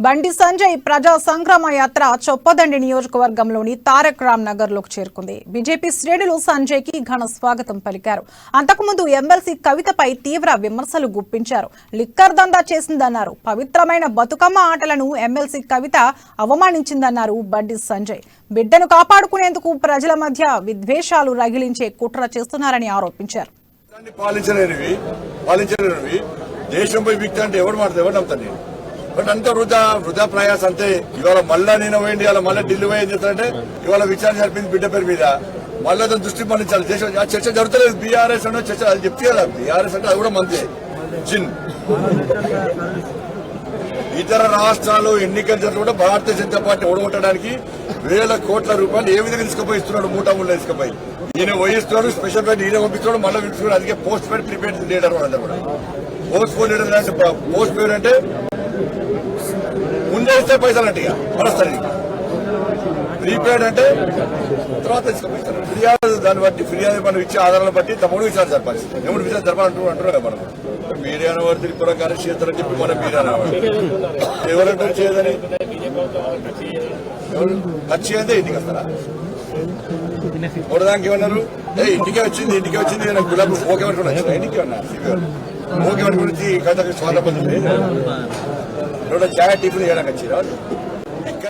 బండి సంజయ్ ప్రజా సంగ్రామ యాత్ర చొప్పదండి నియోజకవర్గంలోని తారక్ రామ్ నగర్ లోకి చేరుకుంది. బీజేపీ శ్రేణులు సంజయ్ కి ఘన స్వాగతం పలికారు. అంతకుముందు ఎమ్మెల్సీ కవితపై తీవ్ర విమర్శలు గుప్పించారు. లిక్కర్ దందా చేసిందన్నారు. పవిత్రమైన బతుకమ్మ ఆటలను ఎమ్మెల్సీ కవిత అవమానించిందన్నారు బండి సంజయ్. బిడ్డను కాపాడుకునేందుకు ప్రజల మధ్య విద్వేషాలు రగిలించే కుట్ర చేస్తున్నారని ఆరోపించారు. బట్ అంతా వృధా ప్రయాస అంతే. ఇవాళ మళ్ళా నేను పోయింది, ఇవాళ మళ్ళీ ఢిల్లీ పోయి ఏం చేస్తారంటే ఇవాళ విచారణ జరిపింది బిడ్డ పేరు మీద. మళ్ళీ దాని దృష్టి మళ్ళించాలి. చర్చ జరుగుతలేదు. బీఆర్ఎస్ అంటే చర్చ అది చెప్తే కదా, బీఆర్ఎస్ అంటే అది కూడా మంచి జిన్. ఇతర రాష్ట్రాలు ఎన్నికలు జరిగి కూడా భారతీయ జనతా పార్టీ ఓడగొట్టడానికి వేల కోట్ల రూపాయలు ఏ విధంగా తీసుకుపోయి ఇస్తున్నాడు, మూటాముళ్ళు తీసుకుపోయి ఈయన వహిస్తున్నాడు. స్పెషల్ ఫ్లైట్ ఈయన పంపిస్తున్నాడు, మళ్ళీ పిలుస్తున్నాడు. అందుకే పోస్ట్ పేడ్ ప్రీపెయిడ్ లీడర్ అందరూ కూడా పోస్ట్ పోడ్ లీడర్ అంటే పోస్ట్ పేడ్ అంటే ముందే ఇస్తే పైసలు అంటే మనస్తాను. ప్రీపెయిడ్ అంటే తర్వాత తీసుకుపోయిస్తారు. ఫిర్యాదు దాన్ని బట్టి ఫిర్యాదు మనం ఇచ్చే ఆధారాలను బట్టి తమ్ముడు విచారణ జరపాలి. ఎప్పుడు విచారణ జరపాలంటున్నారు కదా మనం. మీరే అనేవారు త్రిపురం కార్య చేస్తారని చెప్పి మనం మీరే అనేవారు. ఎవరంటారు చేయదని ఖర్చు అయితే ఇంటికి వస్తారా? మూడదానికి ఏమన్నారు? ఇంటికే వచ్చింది నాకు గులాబీ ఓకే పట్టుకుని వచ్చిన ఇంటికి ఉన్నా ఓకే పట్టుకుని కథకి స్వాగతం చాయ్ టిఫిన్ చేయడానికి వచ్చిన